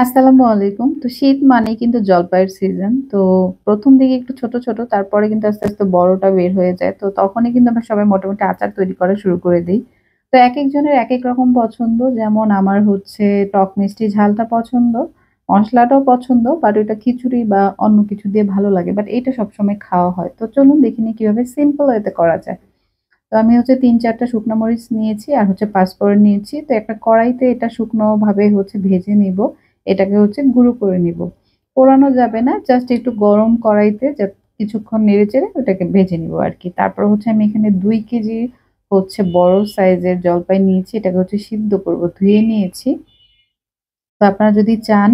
আসসালামু আলাইকুম। তো শীত মানেই কিন্তু জলপাইয়ের সিজন। তো ১ম দিকে একটু ছোট, ছোট তারপরে কিন্তু আস্তে, আস্তে বড়টা বের হয়ে যায়। তো তখনই কিন্তু আমরা সবাই মোটামুটি আচার তৈরি করা শুরু করে দেই। তো একেকজনের একেক রকম পছন্দ। যেমন আমার হচ্ছে টক মিষ্টি ঝালটা পছন্দ, মসলাটাও পছন্দ। বাট ওইটা খিচুড়ি বা অন্য কিছু দিয়ে ভালো লাগে। বাট এইটা সবসময় খাওয়া হয়। তো চলুন দেখে নিই কিভাবে সিম্পল ওয়েতে করা যায়। তো আমি হচ্ছে ৩-৪ টা শুকনা মরিচ নিয়েছি আর হচ্ছে পাঁচফোড়ন নিয়েছি। তো একটা কড়াইতে এটা শুকনোভাবে হচ্ছে ভেজে নিব। এটাকে হচ্ছে গুঁড়ো করে নিব। পোড়ানো যাবে না, জাস্ট একটু গরম কড়াইতে কিছুক্ষণ নেড়েচেড়ে ওটাকে ভেজে নিব আরকি। তারপর হচ্ছে আমি এখানে ২ কেজি হচ্ছে বড় সাইজের জলপাই নিয়েছি। এটাকে হচ্ছে সিদ্ধ করব। ধুয়ে নিয়েছি। তো আপনারা যদি চান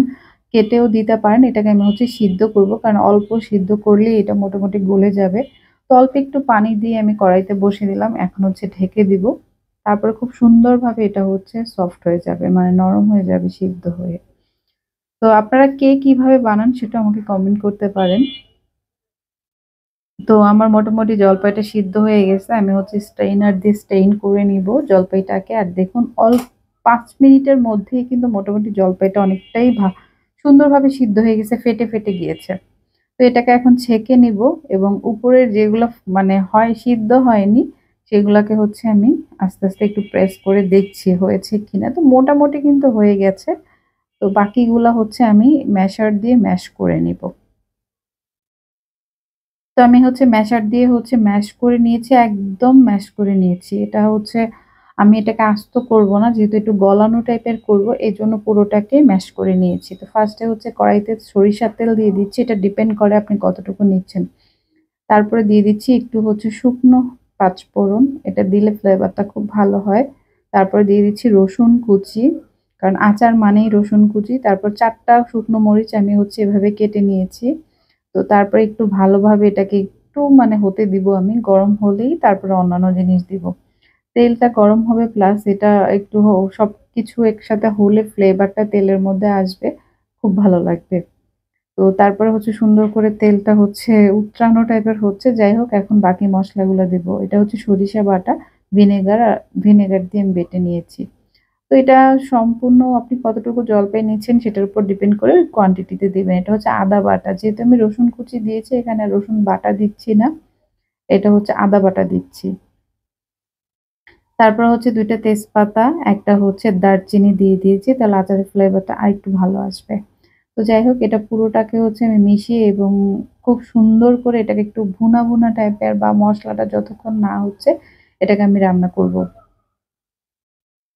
কেটেও দিতে পারেন। এটাকে আমি হচ্ছে সিদ্ধ করব। কারণ অল্প সিদ্ধ করলেই এটা মোটামুটি গলে যাবে। তো অল্প একটু পানি দিয়ে আমি কড়াইতে বসিয়ে দিলাম। এখন হচ্ছে ঢেকে দিব। তারপরে খুব সুন্দরভাবে এটা হচ্ছে সফট হয়ে যাবে। মানে নরম হয়ে যাবে সিদ্ধ হয়ে। তো আপনারা কে কিভাবে বানান সেটা আমাকে কমেন্ট করতে পারেন। তো আমার মোটামুটি জলপাইটা সিদ্ধ হয়ে গেছে। আমি হচ্ছে স্ট্রেইনার দিয়ে স্ট্রেইন করে নিব জলপাইটাকে। আর দেখুন ৫ মিনিটের মধ্যেই কিন্তু মোটামুটি জলপাইটা অনেকটাই সুন্দরভাবে সিদ্ধ হয়ে গেছে, ফেটে, ফেটে গিয়েছে। তো এটাকে এখন ছেঁকে নিব এবং উপরের যেগুলো মানে হয় সিদ্ধ হয়নি, সেগুলাকে হচ্ছে আমি আস্তে, আস্তে একটু প্রেস করে দেখছি হয়েছে কিনা। তো মোটামুটি কিন্তু হয়ে গেছে। তো বাকিগুলা হচ্ছে আমি ম্যাশার দিয়ে ম্যাশ করে নিব। তো আমি হচ্ছে ম্যাশার দিয়ে হচ্ছে ম্যাশ করে নিয়েছি, একদম ম্যাশ করে নিয়েছি। এটা হচ্ছে আমি এটাকে আস্ত করব না, যেহেতু একটু গলানো টাইপের করব, এজন্য পুরোটাকে ম্যাশ করে নিয়েছি। তো ফার্স্টে হচ্ছে কড়াইতে সরিষার তেল দিয়ে দিচ্ছি। এটা ডিপেন্ড করে আপনি কতটুকু নিচ্ছেন। তারপরে দিয়ে দিচ্ছি একটু হচ্ছে শুকনো পাঁচফোড়ন। এটা দিলে ফ্লেভারটা খুব ভালো হয়। তারপরে দিয়ে দিচ্ছি রসুন কুচি। কারণ আচার মানেই রসুন কুচি। তারপর ৪ টা শুকনো মরিচ আমি হচ্ছে এভাবে কেটে নিয়েছি। তো তারপরে একটু ভালোভাবে এটাকে একটু মানে হতে দিব আমি। গরম হলেই তারপরে অন্যান্য জিনিস দিব। তেলটা গরম হবে প্লাস এটা একটু সবকিছু একসাথে হলে ফ্লেভারটা তেলের মধ্যে আসবে। খুব ভালো লাগবে। তো তারপরে হচ্ছে সুন্দর করে তেলটা হচ্ছে উচ্চানো টাইপের হচ্ছে। যাই হোক এখন বাকি মসলাগুলো দিব। এটা হচ্ছে সরিষা বাটা, ভিনেগার দিয়ে আমি বেটে নিয়েছি। তো এটা সম্পূর্ণ আপনি কতটুকু জলপাই নিচ্ছেন সেটার উপর ডিপেন্ড করে ওই কোয়ান্টিটিতে দিবেন। এটা হচ্ছে আদা বাটা। যেহেতু আমি রসুন কুচি দিয়েছি এখানে রসুন বাটা দিচ্ছি না। এটা হচ্ছে আদা বাটা দিচ্ছি। তারপর হচ্ছে ২ টা তেজপাতা, একটা হচ্ছে দারচিনি দিয়ে দিয়েছি। তাহলে আচারের ফ্লেভারটা আরেকটু ভালো আসবে। তো যাই হোক এটা পুরোটাকে হচ্ছে আমি মিশিয়ে এবং খুব সুন্দর করে এটাকে একটু ভুনা, ভুনা টাইপের বা মসলাটা যতক্ষণ না হচ্ছে এটাকে আমি রান্না করব।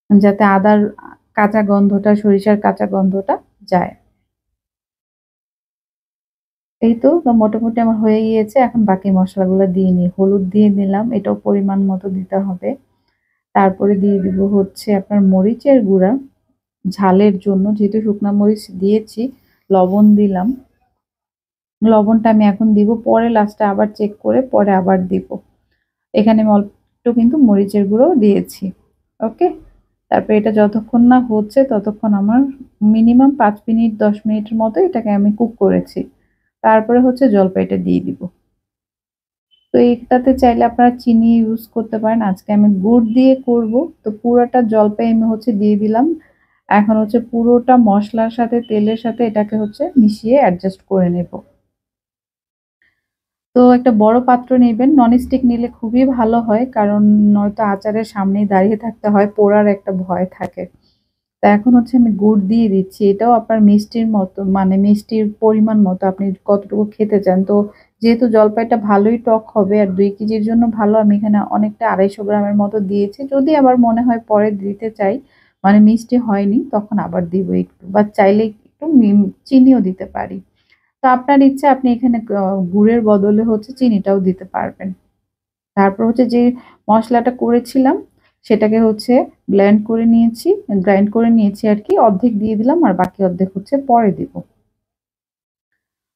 যাতে আদার কাঁচা গন্ধটা, সরিষার কাঁচা গন্ধটা যায়। এই তো মোটামুটি আমার হয়ে গিয়েছে। এখন বাকি মসলাগুলো দিয়ে নিই। হলুদ দিয়ে দিলাম, এটাও পরিমাণ মতো দিতে হবে। তারপরে দিয়ে দিব হচ্ছে আপনার মরিচের গুঁড়া, ঝালের জন্য যেহেতু শুকনা মরিচ দিয়েছি, লবণ দিলাম। লবণটা আমি এখন দিব, পরে লাস্টে আবার চেক করে পরে আবার দিব। এখানে আমি অল্প একটু কিন্তু মরিচের গুঁড়োও দিয়েছি। ওকে? তারপরে এটা যতক্ষণ না হচ্ছে ততক্ষণ আমার মিনিমাম ৫ মিনিট ১০ মিনিটের মতো এটাকে আমি কুক করেছি। তারপরে হচ্ছে জলপাইটা দিয়ে দিব। তো এটাতে চাইলে আপনারা চিনি ইউজ করতে পারেন। আজকে আমি গুড় দিয়ে করব। তো পুরাটা জলপাই আমি হচ্ছে দিয়ে দিলাম। এখন হচ্ছে পুরোটা মসলার সাথে তেলের সাথে এটাকে হচ্ছে মিশিয়ে অ্যাডজাস্ট করে নেব। তো একটা বড় পাত্র নিবেন। ননস্টিক নিলে খুবই ভালো হয়। কারণ নয়তো আচারের সামনেই দাঁড়িয়ে থাকতে হয়, পোড়ার একটা ভয় থাকে। তো এখন হচ্ছে আমি গুড় দিয়ে দিচ্ছি। এটাও আপনার মিষ্টির মতো মানে মিষ্টির পরিমাণ মতো আপনি কতটুকু খেতে চান। তো যেহেতু জলপাইটা ভালোই টক হবে আর ২ কেজির জন্য ভালো আমি এখানে অনেকটা ২৫০ গ্রামের মতো দিয়েছি। যদি আবার মনে হয় পরে দিতে চাই, মানে মিষ্টি হয়নি তখন আবার দিব একটু বা চাইলে একটু চিনিও দিতে পারি। তো আপনার ইচ্ছা আপনি এখানে গুড়ের বদলে হচ্ছে চিনিটাও দিতে পারবেন। তারপর হচ্ছে যে মসলাটা করেছিলাম সেটাকে হচ্ছে গ্রাইন্ড করে নিয়েছি আরকি। অর্ধেক দিয়ে দিলাম আর বাকি অর্ধেক হচ্ছে পরে দিব।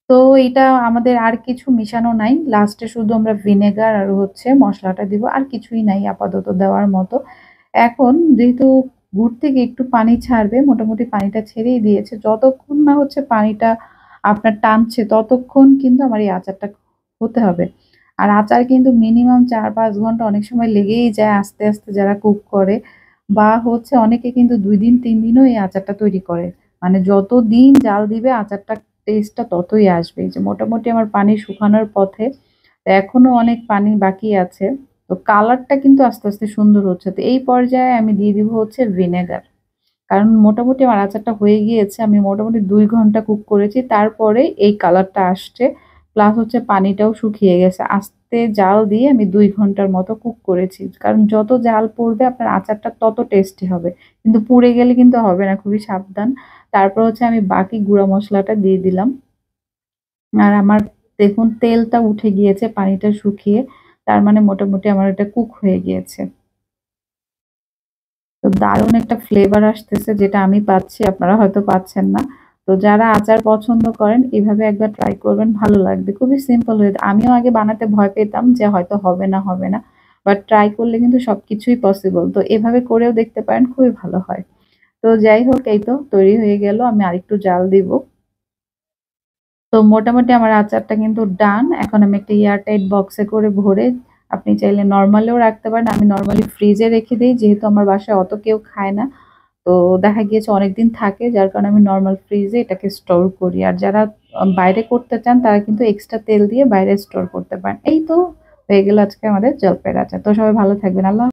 তো এটা আমাদের আর কিছু মিশানো নাই। লাস্টে শুধু আমরা ভিনেগার আর হচ্ছে মসলাটা দিব। আর কিছুই নাই আপাতত দেওয়ার মতো। এখন যেহেতু গুড় থেকে একটু পানি ছাড়বে, মোটামুটি পানিটা ছেড়েই দিয়েছে। যতক্ষণ না হচ্ছে পানিটা আপনার টানছে ততক্ষণ কিন্তু আমার এই আচারটা হতে হবে। আর আচার কিন্তু মিনিমাম ৪-৫ ঘন্টা অনেক সময় লেগেই যায় আস্তে, আস্তে যারা কুক করে বা হচ্ছে অনেকে কিন্তু ২ দিন ৩ দিনও এই আচারটা তৈরি করে। মানে যতদিন জাল দিবে আচারটা টেস্টটা ততই আসবে। এই যে মোটামুটি আমার পানি শুকানোর পথে। তো এখনো অনেক পানি বাকি আছে। তো কালারটা কিন্তু আস্তে, আস্তে সুন্দর হচ্ছে। তো এই পর্যায়ে আমি দিয়ে দিব হচ্ছে ভিনেগার। কারণ মোটামুটি আমার আচারটা হয়ে গিয়েছে। আমি মোটামুটি ২ ঘন্টা কুক করেছি। তারপরে এই কালারটা আসছে। প্লাস হচ্ছে পানিটাও শুকিয়ে গেছে। আস্তে জাল দিয়ে আমি ২ ঘন্টার মতো কুক করেছি। কারণ যত জাল পড়বে আপনার আচারটা তত টেস্টি হবে। কিন্তু পুড়ে গেলে কিন্তু হবে না, খুবই সাবধান। তারপর হচ্ছে আমি বাকি গুঁড়া মসলাটা দিয়ে দিলাম। আর আমার দেখুন তেলটা উঠে গিয়েছে পানিটা শুকিয়ে। তার মানে মোটামুটি আমার এটা কুক হয়ে গিয়েছে। তো দারুণ একটা ফ্লেভার আসতেছে যেটা আমি পাচ্ছি, আপনারা হয়তো পাচ্ছেন না। তো যারা আচার পছন্দ করেন এভাবে একবার ট্রাই করবেন, ভালো লাগবে। খুবই সিম্পল হয়ে আমিও আগে বানাতে ভয় পেতাম যে হয়তো হবে না, হবে না। বাট ট্রাই করলে কিন্তু সবকিছুই পসিবল। তো এভাবে করেও দেখতে পারেন, খুবই ভালো হয়। তো যাই হোক এই তো তৈরি হয়ে গেল। আমি আরেকটু জাল দিব। তো মোটামুটি আমার আচারটা কিন্তু ডান। এখন আমি একটা এয়ারটাইট বক্সে করে ভরে আপনি চাইলে নরমালেও রাখতে পারেন। আমি নরমালি ফ্রিজে রেখে দেই যেহেতু আমার বাসায় অত কেউ খায় না। তো দেখা গিয়েছে অনেকদিন থাকে যার কারণে আমি নরমাল ফ্রিজে এটাকে স্টোর করি। আর যারা বাইরে করতে চান তারা কিন্তু এক্সট্রা তেল দিয়ে বাইরে স্টোর করতে পারেন। এই তো হয়ে গেল আজকে আমাদের জলপাইয়ের আচার। তো সবাই ভালো থাকবেন। আল্লাহ